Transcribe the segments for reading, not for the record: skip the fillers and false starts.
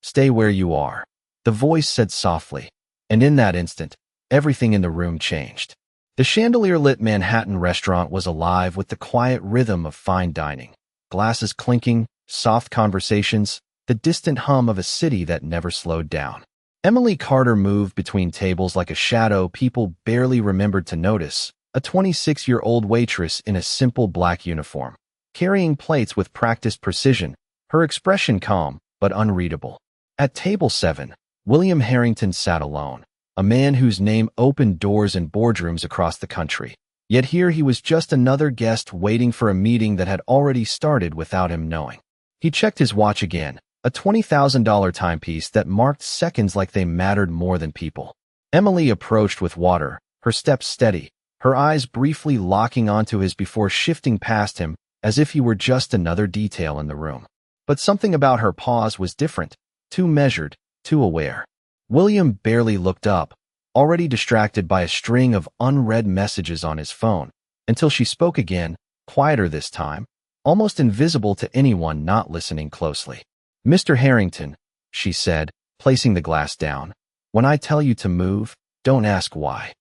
Stay where you are, the voice said softly, and in that instant, everything in the room changed. The chandelier-lit Manhattan restaurant was alive with the quiet rhythm of fine dining. Glasses clinking, soft conversations, the distant hum of a city that never slowed down. Emily Carter moved between tables like a shadow people barely remembered to notice, a 26-year-old waitress in a simple black uniform, carrying plates with practiced precision, her expression calm but unreadable. At table 7, William Harrington sat alone, a man whose name opened doors in boardrooms across the country. Yet here he was just another guest waiting for a meeting that had already started without him knowing. He checked his watch again, a $20,000 timepiece that marked seconds like they mattered more than people. Emily approached with water, her steps steady, her eyes briefly locking onto his before shifting past him as if he were just another detail in the room. But something about her pause was different, too measured, too aware. William barely looked up, already distracted by a string of unread messages on his phone, until she spoke again, quieter this time, almost invisible to anyone not listening closely. "Mr. Harrington," she said, placing the glass down, "when I tell you to move, don't ask why."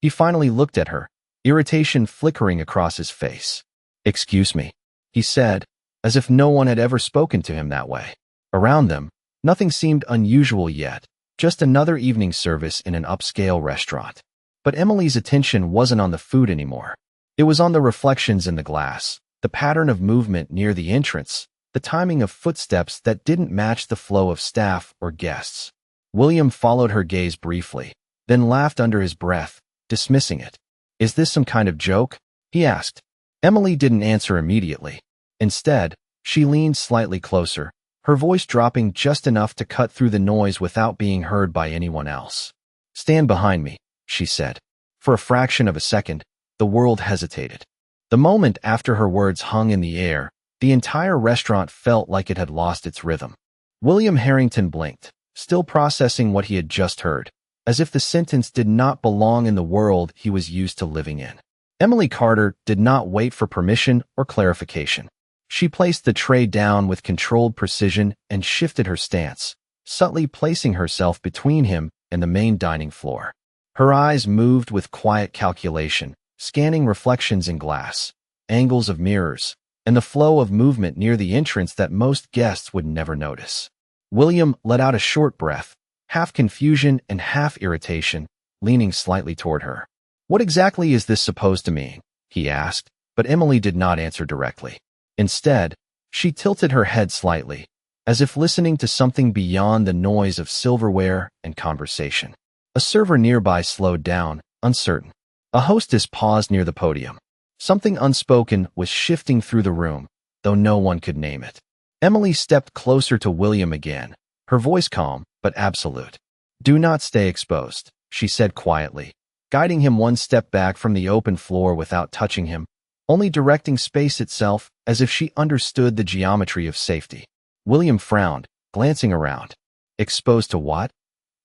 He finally looked at her, irritation flickering across his face. "Excuse me," he said, as if no one had ever spoken to him that way. Around them, nothing seemed unusual yet, just another evening service in an upscale restaurant. But Emily's attention wasn't on the food anymore. It was on the reflections in the glass, the pattern of movement near the entrance, the timing of footsteps that didn't match the flow of staff or guests. William followed her gaze briefly, then laughed under his breath, dismissing it. "Is this some kind of joke?" he asked. Emily didn't answer immediately. Instead, she leaned slightly closer, her voice dropping just enough to cut through the noise without being heard by anyone else. "Stand behind me," she said. For a fraction of a second, the world hesitated. The moment after her words hung in the air, the entire restaurant felt like it had lost its rhythm. William Harrington blinked, still processing what he had just heard, as if the sentence did not belong in the world he was used to living in. Emily Carter did not wait for permission or clarification. She placed the tray down with controlled precision and shifted her stance, subtly placing herself between him and the main dining floor. Her eyes moved with quiet calculation, scanning reflections in glass, angles of mirrors, and the flow of movement near the entrance that most guests would never notice. William let out a short breath, half confusion and half irritation, leaning slightly toward her. "What exactly is this supposed to mean?" he asked, but Emily did not answer directly. Instead, she tilted her head slightly, as if listening to something beyond the noise of silverware and conversation. A server nearby slowed down, uncertain. A hostess paused near the podium. Something unspoken was shifting through the room, though no one could name it. Emily stepped closer to William again, her voice calm but absolute. "Do not stay exposed," she said quietly, guiding him one step back from the open floor without touching him, only directing space itself as if she understood the geometry of safety. William frowned, glancing around. "Exposed to what?"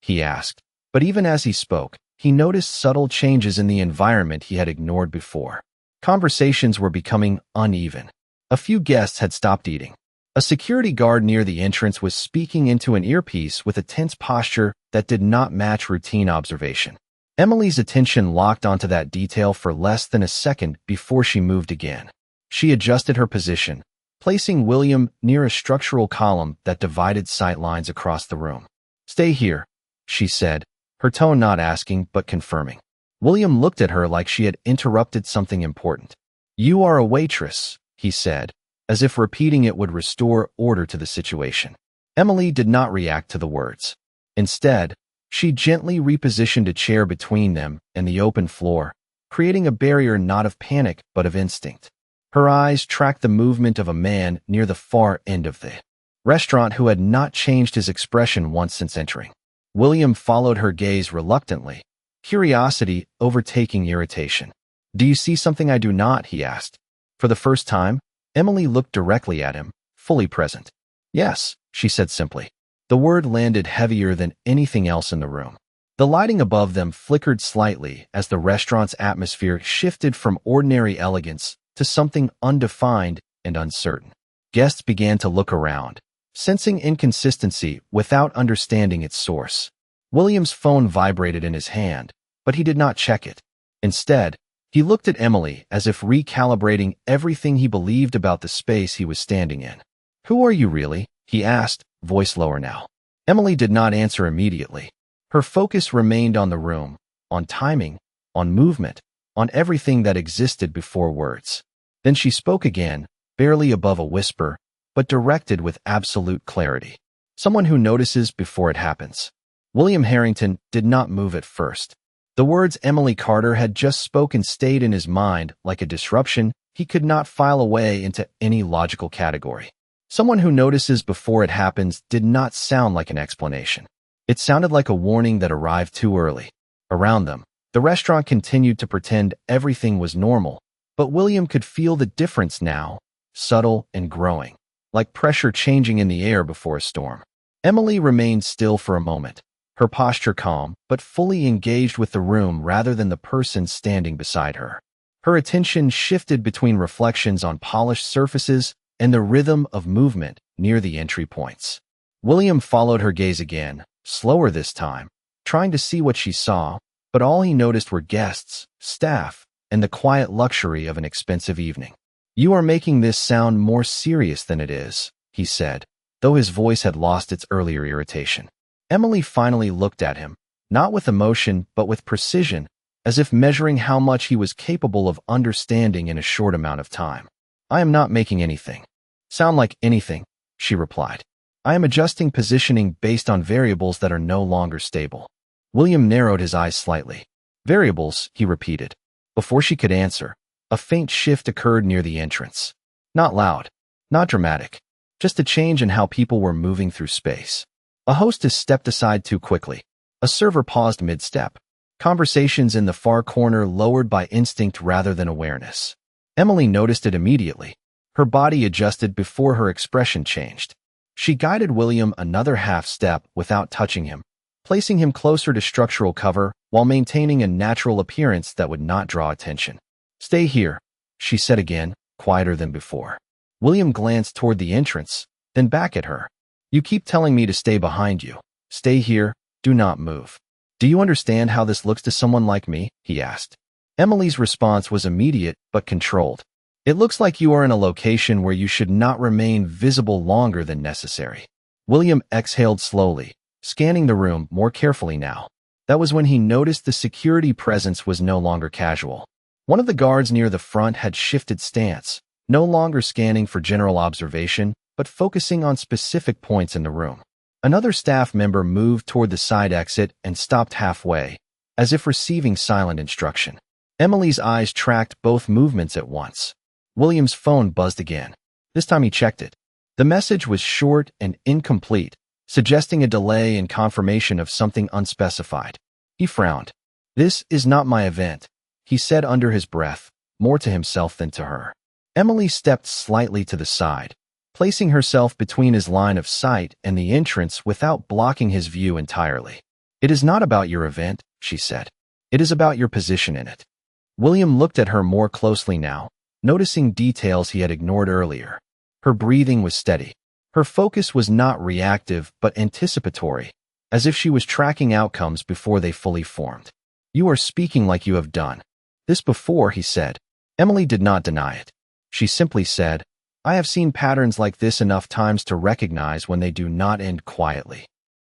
he asked. But even as he spoke, he noticed subtle changes in the environment he had ignored before. Conversations were becoming uneven. A few guests had stopped eating. A security guard near the entrance was speaking into an earpiece with a tense posture that did not match routine observation. Emily's attention locked onto that detail for less than a second before she moved again. She adjusted her position, placing William near a structural column that divided sight lines across the room. "Stay here," she said, her tone not asking but confirming. William looked at her like she had interrupted something important. "You are a waitress," he said, as if repeating it would restore order to the situation. Emily did not react to the words. Instead, she gently repositioned a chair between them and the open floor, creating a barrier not of panic but of instinct. Her eyes tracked the movement of a man near the far end of the restaurant who had not changed his expression once since entering. William followed her gaze reluctantly, curiosity overtaking irritation. "Do you see something I do not?" he asked. For the first time, Emily looked directly at him, fully present. "Yes," she said simply. The word landed heavier than anything else in the room. The lighting above them flickered slightly as the restaurant's atmosphere shifted from ordinary elegance to something undefined and uncertain. Guests began to look around, sensing inconsistency without understanding its source. William's phone vibrated in his hand, but he did not check it. Instead, he looked at Emily as if recalibrating everything he believed about the space he was standing in. "Who are you really?" he asked, voice lower now. Emily did not answer immediately. Her focus remained on the room, on timing, on movement, on everything that existed before words. Then she spoke again, barely above a whisper, but directed with absolute clarity. "Someone who notices before it happens." William Harrington did not move at first. The words Emily Carter had just spoken stayed in his mind like a disruption he could not file away into any logical category. Someone who notices before it happens did not sound like an explanation. It sounded like a warning that arrived too early. Around them, the restaurant continued to pretend everything was normal, but William could feel the difference now, subtle and growing, like pressure changing in the air before a storm. Emily remained still for a moment, her posture calm, but fully engaged with the room rather than the person standing beside her. Her attention shifted between reflections on polished surfaces and the rhythm of movement near the entry points. William followed her gaze again, slower this time, trying to see what she saw, but all he noticed were guests, staff, and the quiet luxury of an expensive evening. "You are making this sound more serious than it is," he said, though his voice had lost its earlier irritation. Emily finally looked at him, not with emotion but with precision, as if measuring how much he was capable of understanding in a short amount of time. "I am not making anything sound like anything," she replied. "I am adjusting positioning based on variables that are no longer stable." William narrowed his eyes slightly. "Variables," he repeated. Before she could answer, a faint shift occurred near the entrance. Not loud, not dramatic, just a change in how people were moving through space. A hostess stepped aside too quickly. A server paused mid-step. Conversations in the far corner lowered by instinct rather than awareness. Emily noticed it immediately. Her body adjusted before her expression changed. She guided William another half step without touching him, placing him closer to structural cover while maintaining a natural appearance that would not draw attention. "Stay here," she said again, quieter than before. William glanced toward the entrance, then back at her. "You keep telling me to stay behind you. Stay here, do not move. Do you understand how this looks to someone like me?" he asked. Emily's response was immediate but controlled. "It looks like you are in a location where you should not remain visible longer than necessary." William exhaled slowly, scanning the room more carefully now. That was when he noticed the security presence was no longer casual. One of the guards near the front had shifted stance, no longer scanning for general observation, but focusing on specific points in the room. Another staff member moved toward the side exit and stopped halfway, as if receiving silent instruction. Emily's eyes tracked both movements at once. William's phone buzzed again. This time he checked it. The message was short and incomplete, suggesting a delay in confirmation of something unspecified. He frowned. "This is not my event," he said under his breath, more to himself than to her. Emily stepped slightly to the side, placing herself between his line of sight and the entrance without blocking his view entirely. "It is not about your event," she said. "It is about your position in it." William looked at her more closely now, noticing details he had ignored earlier. Her breathing was steady. Her focus was not reactive but anticipatory, as if she was tracking outcomes before they fully formed. "You are speaking like you have done this before," he said. Emily did not deny it. She simply said, "I have seen patterns like this enough times to recognize when they do not end quietly."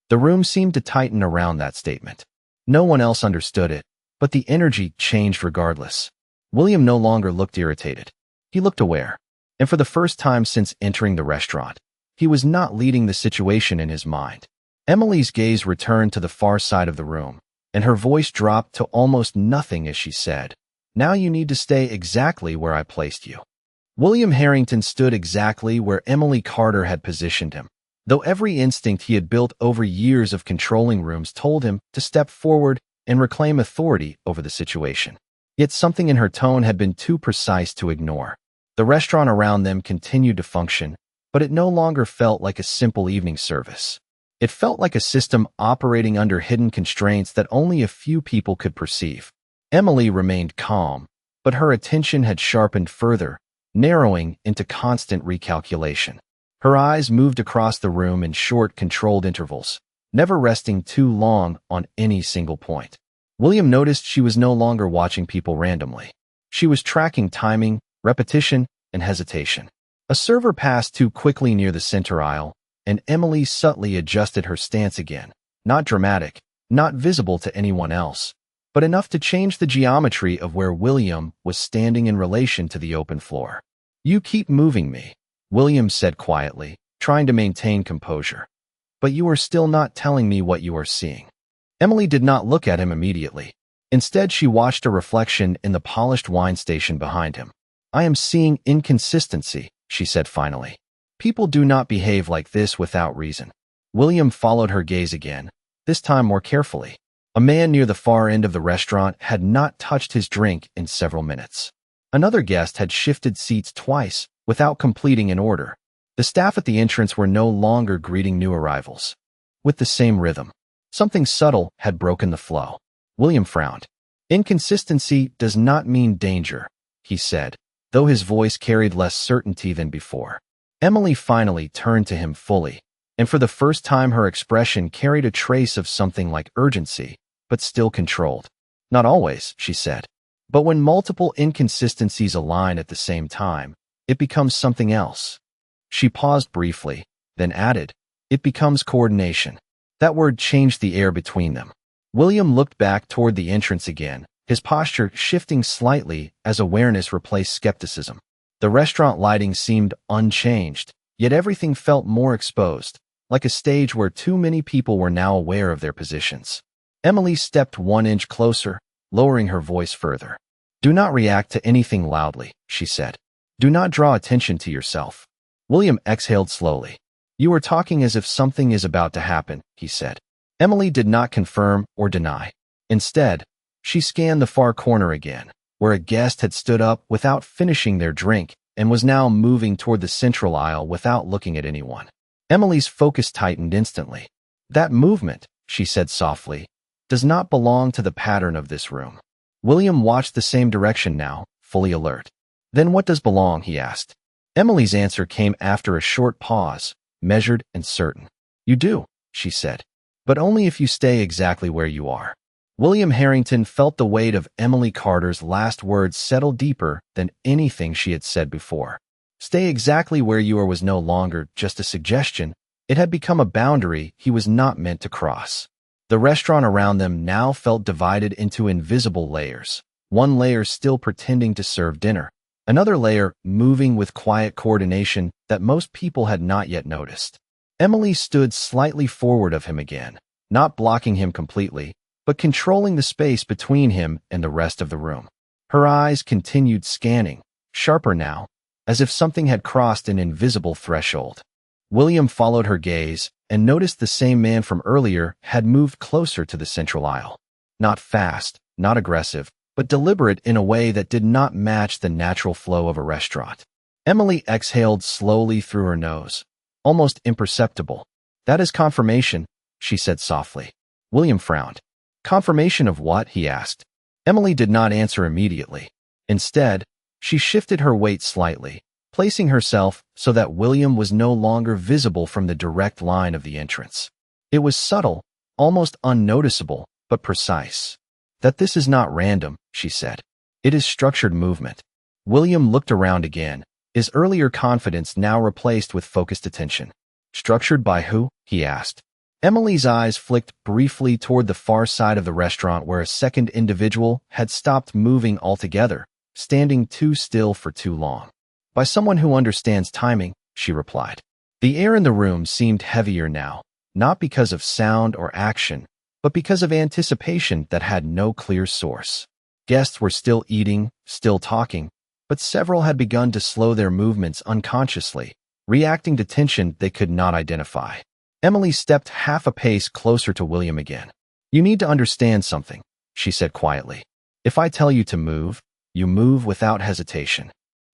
The room seemed to tighten around that statement. No one else understood it, but the energy changed regardless. William no longer looked irritated. He looked aware, and for the first time since entering the restaurant, he was not leading the situation in his mind. Emily's gaze returned to the far side of the room, and her voice dropped to almost nothing as she said, "Now you need to stay exactly where I placed you." William Harrington stood exactly where Emily Carter had positioned him, though every instinct he had built over years of controlling rooms told him to step forward and reclaim authority over the situation. Yet something in her tone had been too precise to ignore. The restaurant around them continued to function, but it no longer felt like a simple evening service. It felt like a system operating under hidden constraints that only a few people could perceive. Emily remained calm, but her attention had sharpened further, narrowing into constant recalculation. Her eyes moved across the room in short, controlled intervals, never resting too long on any single point. William noticed she was no longer watching people randomly. She was tracking timing, repetition, and hesitation. A server passed too quickly near the center aisle, and Emily subtly adjusted her stance again. Not dramatic, not visible to anyone else, but enough to change the geometry of where William was standing in relation to the open floor. "You keep moving me," William said quietly, trying to maintain composure. "But you are still not telling me what you are seeing." Emily did not look at him immediately. Instead, she watched a reflection in the polished wine station behind him. "I am seeing inconsistency," she said finally. "People do not behave like this without reason." William followed her gaze again, this time more carefully. A man near the far end of the restaurant had not touched his drink in several minutes. Another guest had shifted seats twice without completing an order. The staff at the entrance were no longer greeting new arrivals with the same rhythm. Something subtle had broken the flow. William frowned. "Inconsistency does not mean danger," he said, though his voice carried less certainty than before. Emily finally turned to him fully, and for the first time her expression carried a trace of something like urgency, but still controlled. "Not always," she said. "But when multiple inconsistencies align at the same time, it becomes something else." She paused briefly, then added, "It becomes coordination." That word changed the air between them. William looked back toward the entrance again, his posture shifting slightly as awareness replaced skepticism. The restaurant lighting seemed unchanged, yet everything felt more exposed, like a stage where too many people were now aware of their positions. Emily stepped 1 inch closer, lowering her voice further. "Do not react to anything loudly," she said. "Do not draw attention to yourself." William exhaled slowly. "You are talking as if something is about to happen," he said. Emily did not confirm or deny. Instead, she scanned the far corner again, where a guest had stood up without finishing their drink and was now moving toward the central aisle without looking at anyone. Emily's focus tightened instantly. "That movement," she said softly, "does not belong to the pattern of this room." William watched the same direction now, fully alert. "Then what does belong?" he asked. Emily's answer came after a short pause, measured and certain. "You do," she said, "but only if you stay exactly where you are." William Harrington felt the weight of Emily Carter's last words settle deeper than anything she had said before. Stay exactly where you are was no longer just a suggestion. It had become a boundary he was not meant to cross. The restaurant around them now felt divided into invisible layers. One layer still pretending to serve dinner, another layer moving with quiet coordination that most people had not yet noticed. Emily stood slightly forward of him again, not blocking him completely, but controlling the space between him and the rest of the room. Her eyes continued scanning, sharper now, as if something had crossed an invisible threshold. William followed her gaze and noticed the same man from earlier had moved closer to the central aisle. Not fast, not aggressive, but deliberate in a way that did not match the natural flow of a restaurant. Emily exhaled slowly through her nose, almost imperceptible. "That is confirmation," she said softly. William frowned. "Confirmation of what?" he asked. Emily did not answer immediately. Instead, she shifted her weight slightly, placing herself so that William was no longer visible from the direct line of the entrance. It was subtle, almost unnoticeable, but precise. "That this is not random," she said. "It is structured movement." William looked around again, his earlier confidence now replaced with focused attention. "Structured by who?" he asked. Emily's eyes flicked briefly toward the far side of the restaurant where a second individual had stopped moving altogether, standing too still for too long. "By someone who understands timing," she replied. The air in the room seemed heavier now, not because of sound or action, but because of anticipation that had no clear source. Guests were still eating, still talking, but several had begun to slow their movements unconsciously, reacting to tension they could not identify. Emily stepped half a pace closer to William again. "You need to understand something," she said quietly. "If I tell you to move, you move without hesitation."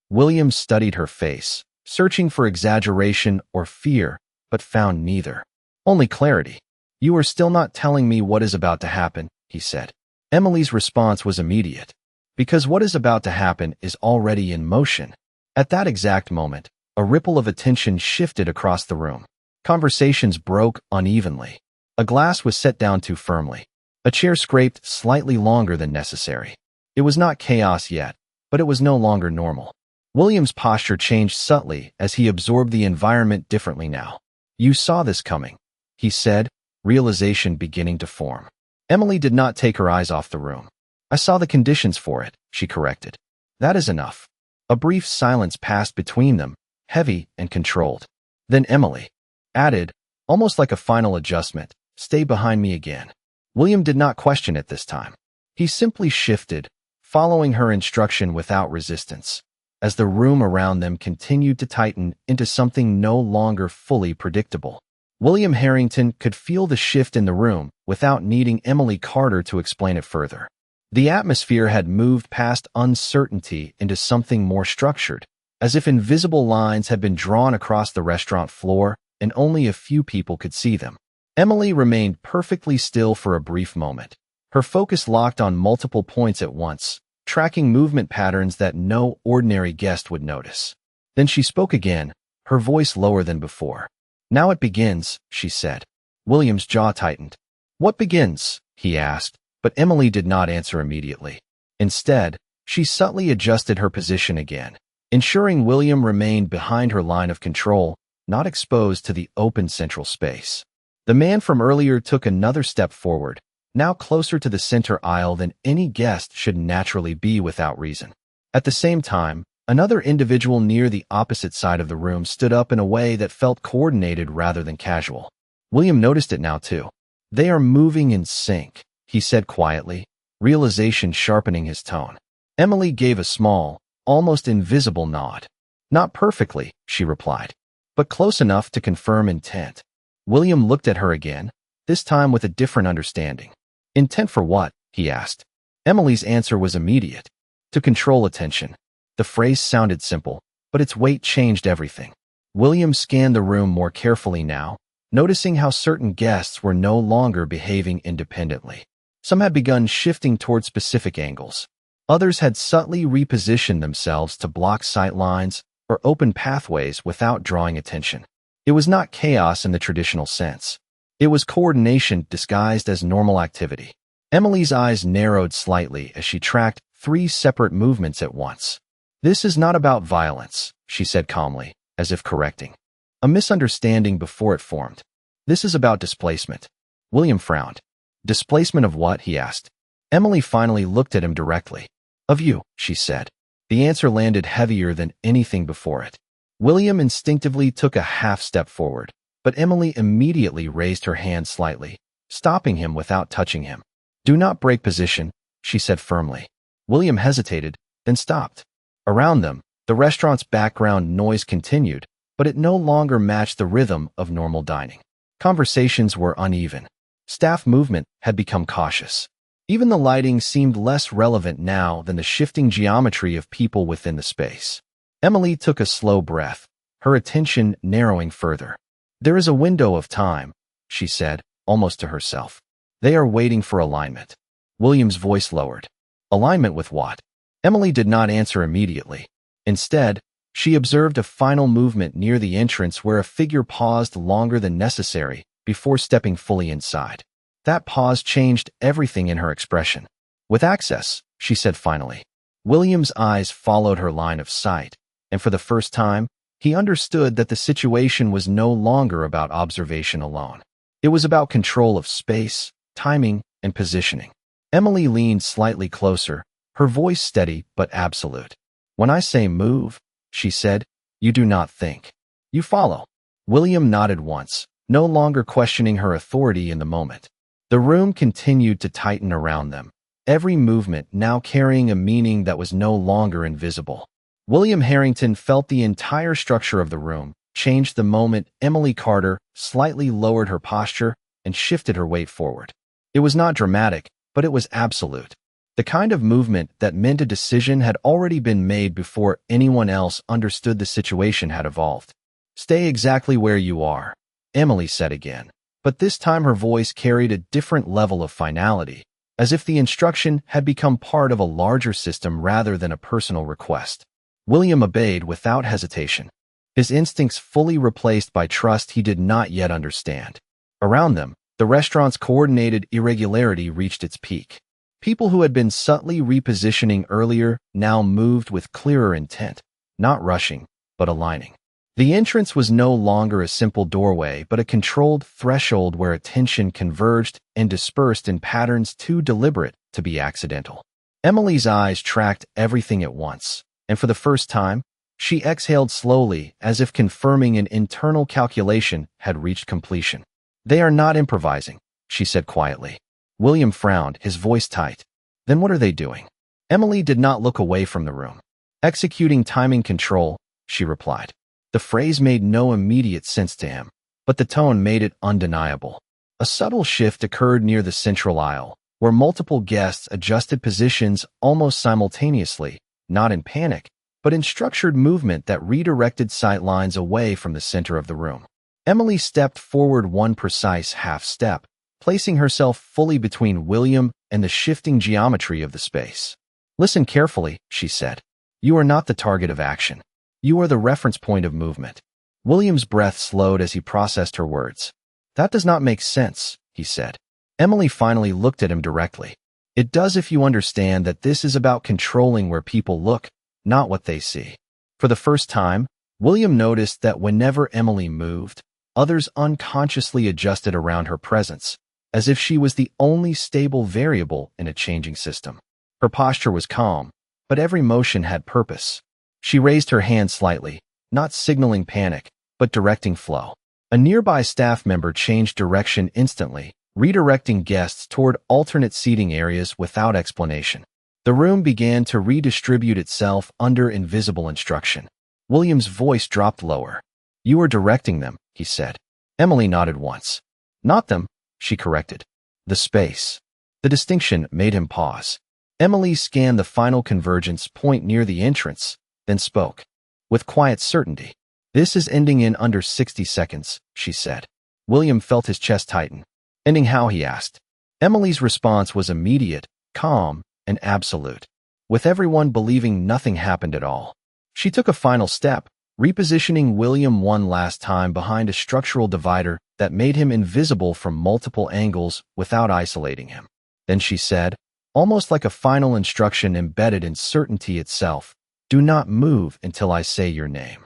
William studied her face, searching for exaggeration or fear, but found neither. Only clarity. "You are still not telling me what is about to happen," he said. Emily's response was immediate. "Because what is about to happen is already in motion." At that exact moment, A ripple of attention shifted across the room. Conversations broke unevenly. A glass was set down too firmly. A chair scraped slightly longer than necessary. It was not chaos yet, but it was no longer normal. William's posture changed subtly as he absorbed the environment differently now. "You saw this coming," he said, realization beginning to form. Emily did not take her eyes off the room. "I saw the conditions for it," she corrected. "That is enough." A brief silence passed between them, heavy and controlled. Then Emily added, almost like a final adjustment, "Stay behind me again." William did not question it this time. He simply shifted, following her instruction without resistance, as the room around them continued to tighten into something no longer fully predictable. William Harrington could feel the shift in the room without needing Emily Carter to explain it further. The atmosphere had moved past uncertainty into something more structured, as if invisible lines had been drawn across the restaurant floor and only a few people could see them. Emily remained perfectly still for a brief moment. Her focus locked on multiple points at once, tracking movement patterns that no ordinary guest would notice. Then she spoke again, her voice lower than before. "Now it begins," she said. William's jaw tightened. "What begins?" he asked, but Emily did not answer immediately. Instead, she subtly adjusted her position again, ensuring William remained behind her line of control, not exposed to the open central space. The man from earlier took another step forward, now closer to the center aisle than any guest should naturally be without reason. At the same time, another individual near the opposite side of the room stood up in a way that felt coordinated rather than casual. William noticed it now too. "They are moving in sync," he said quietly, realization sharpening his tone. Emily gave a small, almost invisible nod. "Not perfectly," she replied, "but close enough to confirm intent." William looked at her again, this time with a different understanding. "Intent for what?" he asked. Emily's answer was immediate. "To control attention." The phrase sounded simple, but its weight changed everything. William scanned the room more carefully now, noticing how certain guests were no longer behaving independently. Some had begun shifting toward specific angles. Others had subtly repositioned themselves to block sight lines or open pathways without drawing attention. It was not chaos in the traditional sense. It was coordination disguised as normal activity. Emily's eyes narrowed slightly as she tracked 3 separate movements at once. "This is not about violence," she said calmly, as if correcting a misunderstanding before it formed. "This is about displacement." William frowned. "Displacement of what?" he asked. Emily finally looked at him directly. "Of you," she said. The answer landed heavier than anything before it. William instinctively took a half step forward, but Emily immediately raised her hand slightly, stopping him without touching him. "Do not break position," she said firmly. William hesitated, then stopped. Around them, the restaurant's background noise continued, but it no longer matched the rhythm of normal dining. Conversations were uneven. Staff movement had become cautious. Even the lighting seemed less relevant now than the shifting geometry of people within the space. Emily took a slow breath, her attention narrowing further. "There is a window of time," she said, almost to herself. "They are waiting for alignment." William's voice lowered. "Alignment with what?" Emily did not answer immediately. Instead, she observed a final movement near the entrance where a figure paused longer than necessary before stepping fully inside. That pause changed everything in her expression. "With access," she said finally. William's eyes followed her line of sight, and for the first time, he understood that the situation was no longer about observation alone. It was about control of space, timing, and positioning. Emily leaned slightly closer, her voice steady but absolute. "When I say move," she said, "you do not think. You follow." William nodded once, no longer questioning her authority in the moment. The room continued to tighten around them, every movement now carrying a meaning that was no longer invisible. William Harrington felt the entire structure of the room change the moment Emily Carter slightly lowered her posture and shifted her weight forward. It was not dramatic, but it was absolute. The kind of movement that meant a decision had already been made before anyone else understood the situation had evolved. "Stay exactly where you are," Emily said again, but this time her voice carried a different level of finality, as if the instruction had become part of a larger system rather than a personal request. William obeyed without hesitation. his instincts fully replaced by trust he did not yet understand. Around them, the restaurant's coordinated irregularity reached its peak. People who had been subtly repositioning earlier now moved with clearer intent, not rushing, but aligning. The entrance was no longer a simple doorway, but a controlled threshold where attention converged and dispersed in patterns too deliberate to be accidental. Emily's eyes tracked everything at once, and for the first time, she exhaled slowly as if confirming an internal calculation had reached completion. "They are not improvising," she said quietly. William frowned, his voice tight. "Then what are they doing?" Emily did not look away from the room. "Executing timing control," she replied. The phrase made no immediate sense to him, but the tone made it undeniable. A subtle shift occurred near the central aisle, where multiple guests adjusted positions almost simultaneously, not in panic, but in structured movement that redirected sight lines away from the center of the room. Emily stepped forward one precise half-step, placing herself fully between William and the shifting geometry of the space. "Listen carefully," she said. "You are not the target of action. You are the reference point of movement." William's breath slowed as he processed her words. "That does not make sense," he said. Emily finally looked at him directly. "It does if you understand that this is about controlling where people look, not what they see." For the first time, William noticed that whenever Emily moved, others unconsciously adjusted around her presence, as if she was the only stable variable in a changing system. Her posture was calm, but every motion had purpose. She raised her hand slightly, not signaling panic, but directing flow. A nearby staff member changed direction instantly, redirecting guests toward alternate seating areas without explanation. The room began to redistribute itself under invisible instruction. William's voice dropped lower. "You are directing them," he said. Emily nodded once. "Not them," she corrected. "The space." The distinction made him pause. Emily scanned the final convergence point near the entrance, then spoke. With quiet certainty. "This is ending in under 60 seconds, she said. William felt his chest tighten. "Ending how?" he asked. Emily's response was immediate, calm, and absolute, with everyone believing nothing happened at all. She took a final step, repositioning William one last time behind a structural divider that made him invisible from multiple angles without isolating him. Then she said, almost like a final instruction embedded in certainty itself, "Do not move until I say your name."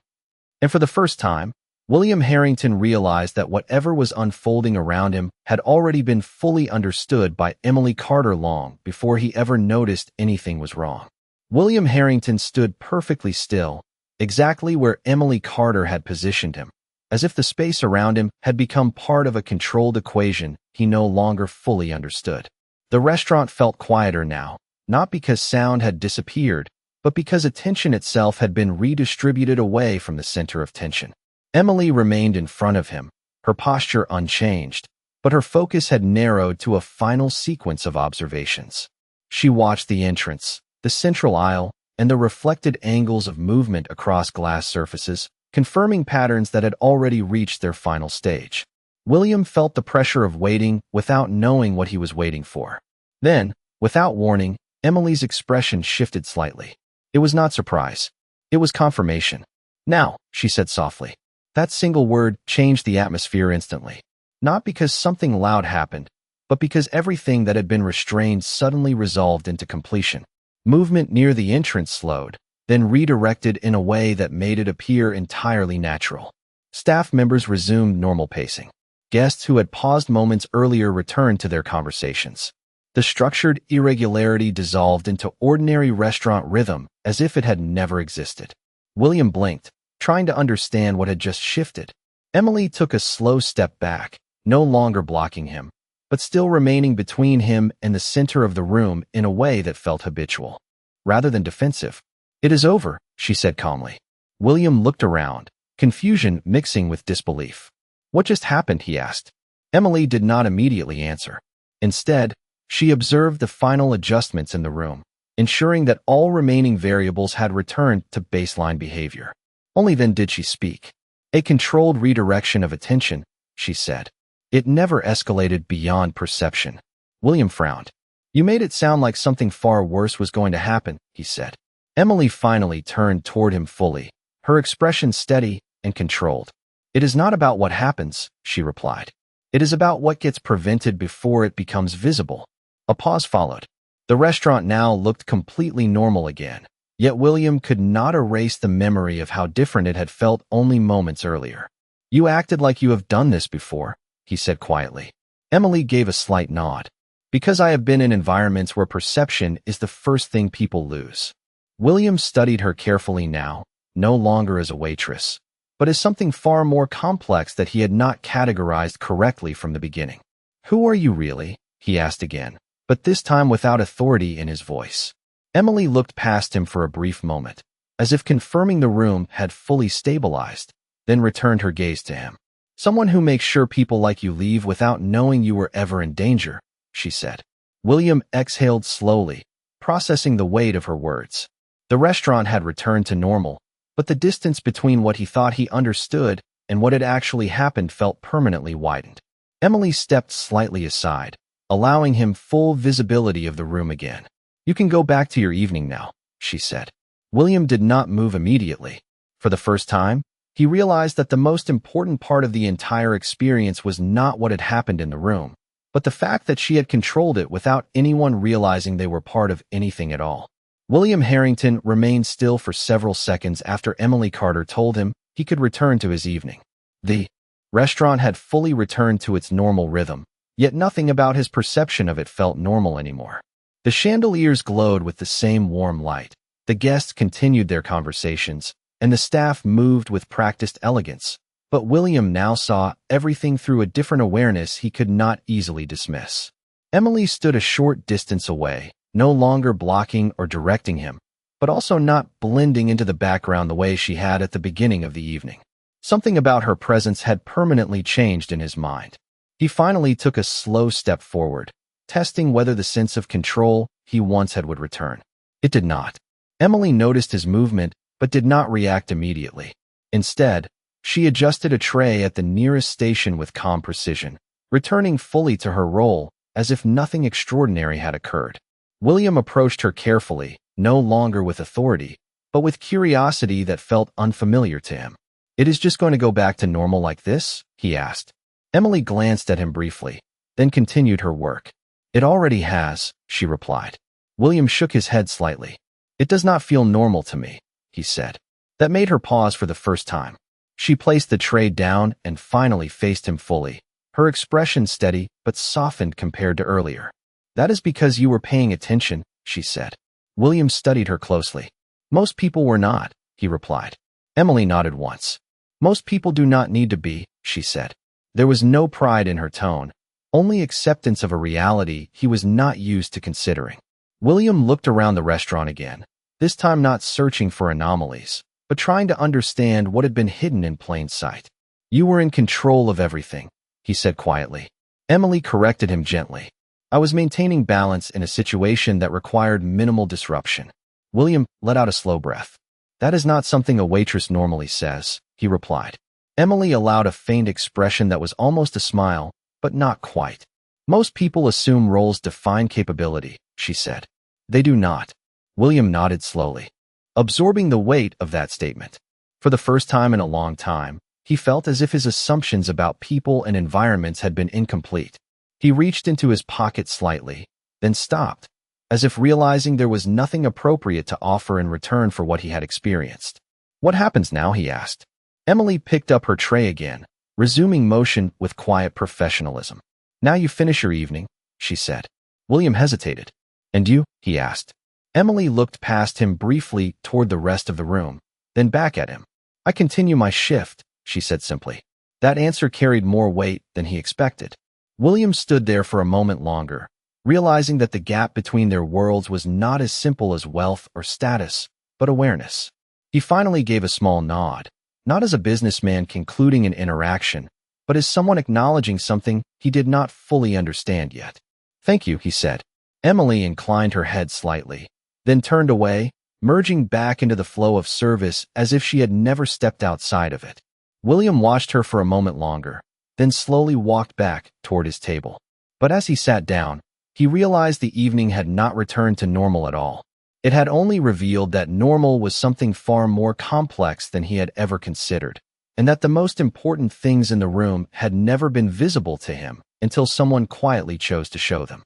And for the first time, William Harrington realized that whatever was unfolding around him had already been fully understood by Emily Carter long before he ever noticed anything was wrong. William Harrington stood perfectly still, exactly where Emily Carter had positioned him, as if the space around him had become part of a controlled equation he no longer fully understood. The restaurant felt quieter now, not because sound had disappeared, but because attention itself had been redistributed away from the center of tension. Emily remained in front of him, her posture unchanged, but her focus had narrowed to a final sequence of observations. She watched the entrance, the central aisle, and the reflected angles of movement across glass surfaces, confirming patterns that had already reached their final stage. William felt the pressure of waiting without knowing what he was waiting for. Then, without warning, Emily's expression shifted slightly. It was not surprise. It was confirmation. "Now," she said softly. That single word changed the atmosphere instantly. Not because something loud happened, but because everything that had been restrained suddenly resolved into completion. Movement near the entrance slowed, then redirected in a way that made it appear entirely natural. Staff members resumed normal pacing. Guests who had paused moments earlier returned to their conversations. The structured irregularity dissolved into ordinary restaurant rhythm as if it had never existed. William blinked, trying to understand what had just shifted. Emily took a slow step back, no longer blocking him, but still remaining between him and the center of the room in a way that felt habitual, rather than defensive. "It is over," she said calmly. William looked around, confusion mixing with disbelief. "What just happened?" he asked. Emily did not immediately answer. Instead, she observed the final adjustments in the room, ensuring that all remaining variables had returned to baseline behavior. Only then did she speak. "A controlled redirection of attention," she said. "It never escalated beyond perception." William frowned. "You made it sound like something far worse was going to happen," he said. Emily finally turned toward him fully, her expression steady, and controlled. "It is not about what happens," she replied. "It is about what gets prevented before it becomes visible." A pause followed. The restaurant now looked completely normal again, yet William could not erase the memory of how different it had felt only moments earlier. "You acted like you have done this before," he said quietly. Emily gave a slight nod. "Because I have been in environments where perception is the first thing people lose." William studied her carefully now, no longer as a waitress, but as something far more complex that he had not categorized correctly from the beginning. "Who are you really?" he asked again, but this time without authority in his voice. Emily looked past him for a brief moment, as if confirming the room had fully stabilized, then returned her gaze to him. "Someone who makes sure people like you leave without knowing you were ever in danger," she said. William exhaled slowly, processing the weight of her words. The restaurant had returned to normal, but the distance between what he thought he understood and what had actually happened felt permanently widened. Emily stepped slightly aside, allowing him full visibility of the room again. "You can go back to your evening now," she said. William did not move immediately. For the first time, he realized that the most important part of the entire experience was not what had happened in the room, but the fact that she had controlled it without anyone realizing they were part of anything at all. William Harrington remained still for several seconds after Emily Carter told him he could return to his evening. The restaurant had fully returned to its normal rhythm, yet nothing about his perception of it felt normal anymore. The chandeliers glowed with the same warm light, the guests continued their conversations, and the staff moved with practiced elegance, but William now saw everything through a different awareness he could not easily dismiss. Emily stood a short distance away, no longer blocking or directing him, but also not blending into the background the way she had at the beginning of the evening. Something about her presence had permanently changed in his mind. He finally took a slow step forward, testing whether the sense of control he once had would return. It did not. Emily noticed his movement, but did not react immediately. Instead, she adjusted a tray at the nearest station with calm precision, returning fully to her role as if nothing extraordinary had occurred. William approached her carefully, no longer with authority, but with curiosity that felt unfamiliar to him. "It is just going to go back to normal like this?" he asked. Emily glanced at him briefly, then continued her work. "It already has," she replied. William shook his head slightly. "It does not feel normal to me," he said. That made her pause for the first time. She placed the tray down and finally faced him fully, her expression steady but softened compared to earlier. "That is because you were paying attention," she said. William studied her closely. "Most people were not," he replied. Emily nodded once. "Most people do not need to be," she said. There was no pride in her tone, only acceptance of a reality he was not used to considering. William looked around the restaurant again, this time not searching for anomalies, but trying to understand what had been hidden in plain sight. "You were in control of everything," he said quietly. Emily corrected him gently. "I was maintaining balance in a situation that required minimal disruption." William let out a slow breath. "That is not something a waitress normally says," he replied. Emily allowed a faint expression that was almost a smile, but not quite. "Most people assume roles define capability," she said. "They do not." William nodded slowly, absorbing the weight of that statement. For the first time in a long time, he felt as if his assumptions about people and environments had been incomplete. He reached into his pocket slightly, then stopped, as if realizing there was nothing appropriate to offer in return for what he had experienced. "What happens now?" he asked. Emily picked up her tray again, resuming motion with quiet professionalism. "Now you finish your evening," she said. William hesitated. "And you?" he asked. Emily looked past him briefly toward the rest of the room, then back at him. "I continue my shift," she said simply. That answer carried more weight than he expected. William stood there for a moment longer, realizing that the gap between their worlds was not as simple as wealth or status, but awareness. He finally gave a small nod, not as a businessman concluding an interaction, but as someone acknowledging something he did not fully understand yet. "Thank you," he said. Emily inclined her head slightly, then turned away, merging back into the flow of service as if she had never stepped outside of it. William watched her for a moment longer, then slowly walked back toward his table. But as he sat down, he realized the evening had not returned to normal at all. It had only revealed that normal was something far more complex than he had ever considered, and that the most important things in the room had never been visible to him until someone quietly chose to show them.